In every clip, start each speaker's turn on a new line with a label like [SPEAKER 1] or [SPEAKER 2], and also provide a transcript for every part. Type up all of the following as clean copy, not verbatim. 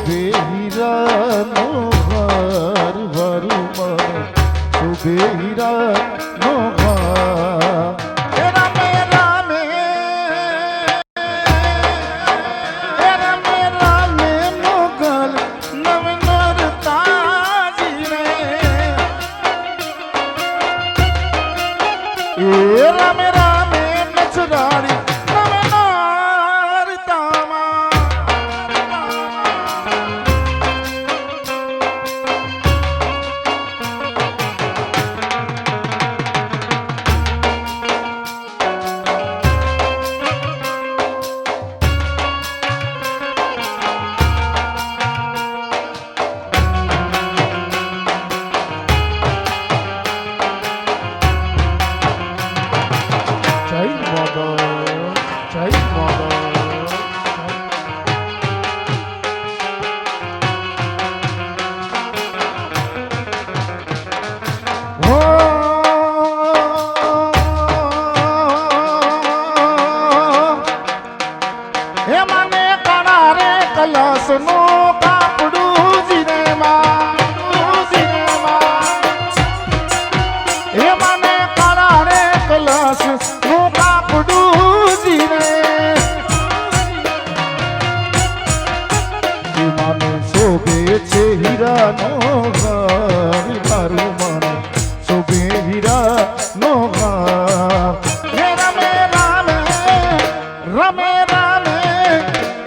[SPEAKER 1] શોભે હીરાનો હાર વારુમાં શોભે હીરાનો હાર રામે રામે રામે રામે મોગલ નવનર તાજી રે એ રામે રામે નચરાડી કલસનો કાપડું જીનેમાં એ મને કાળા રે કલસ નું કાપડું જીને મને શોભે છે હીરાનો હાર મારું મને શોભે હીરાનો હાર હે રમે રામે રમે રામે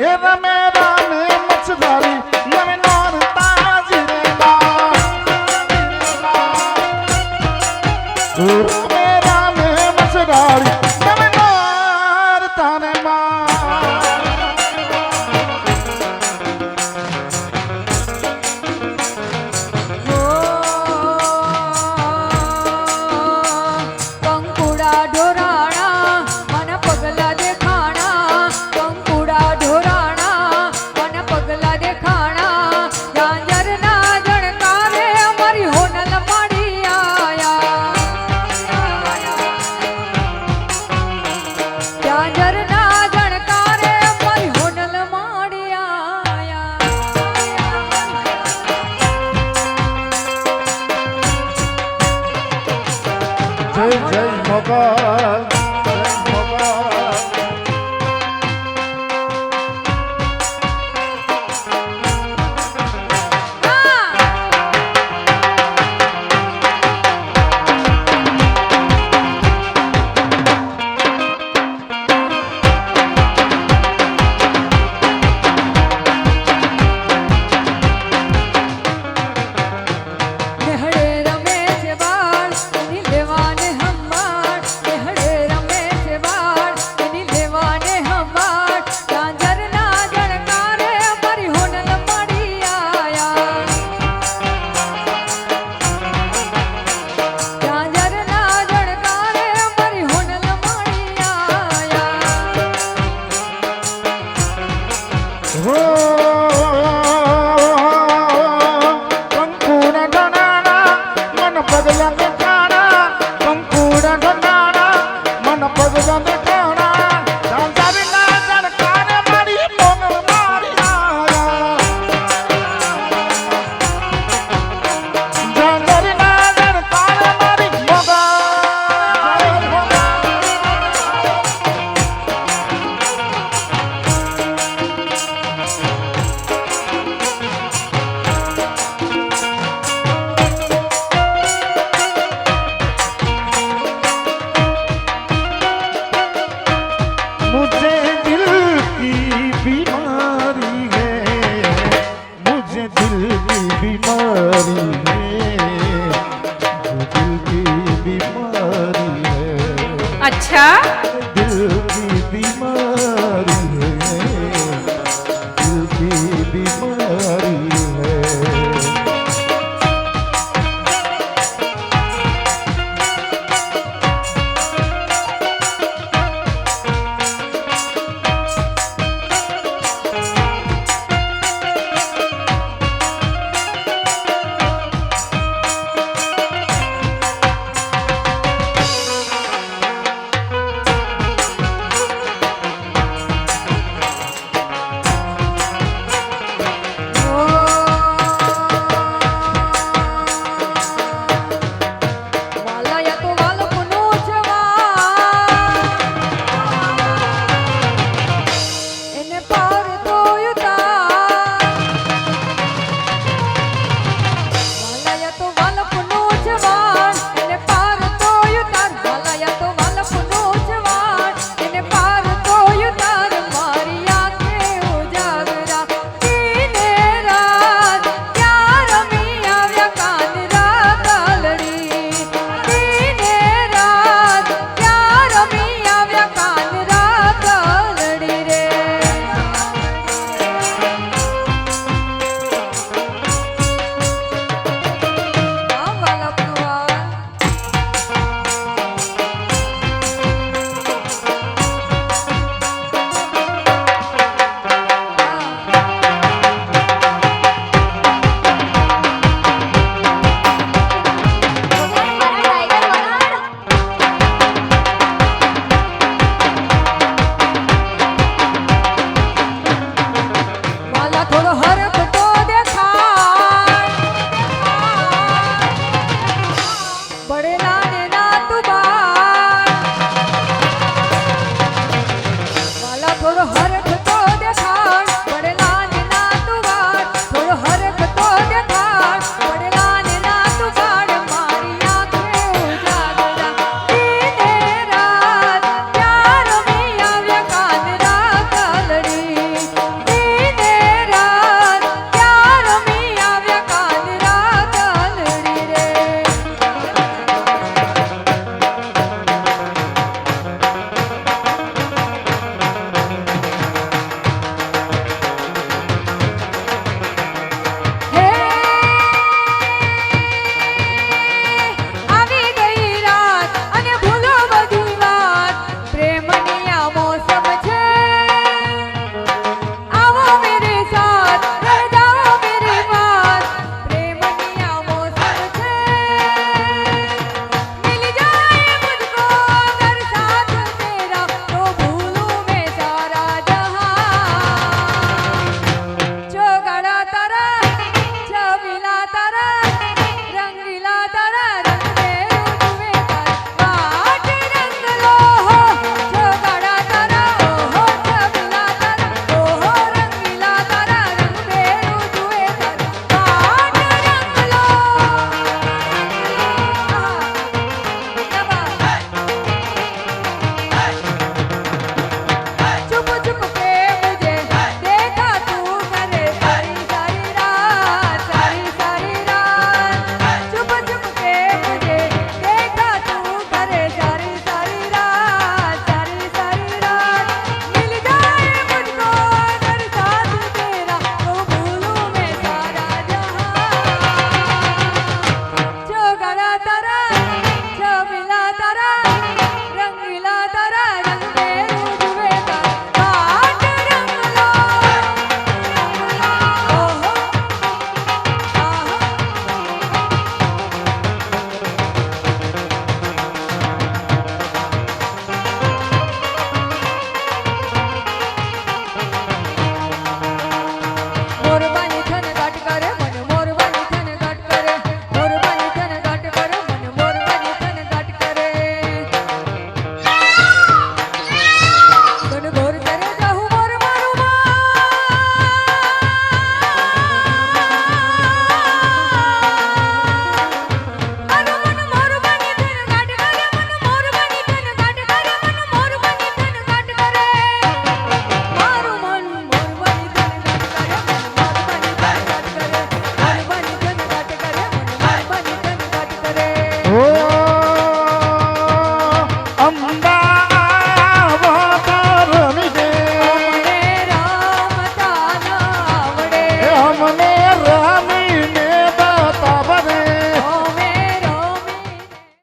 [SPEAKER 1] એ રમે મચદારી નવે નોર તાજી રે રામે રામે મચદારી નવે નોર તાને
[SPEAKER 2] કંકુડા ઢોરાણા મને પગલા દેખાણા કંકુડા ઢોરાણા મને પગલા દેખાણા ઝાંઝર ના જણકારે અમારી હોનલ માડી આયા ઝાંઝર ના જણકારે અમારી હોનલ માડી આયા
[SPEAKER 1] જય જય મોગલ જય મોગલ
[SPEAKER 2] નેહડે રમે છે બાળ એની લેવાને હંબાળ નેહડે રમે છે બાળ એની લેવાને હંબાળ ઝાંઝર ના જણકારે અમારી હોનલ માડી આયા ઝાંઝર ના જણકારે અમારી હોનલ માડી આયા
[SPEAKER 1] હો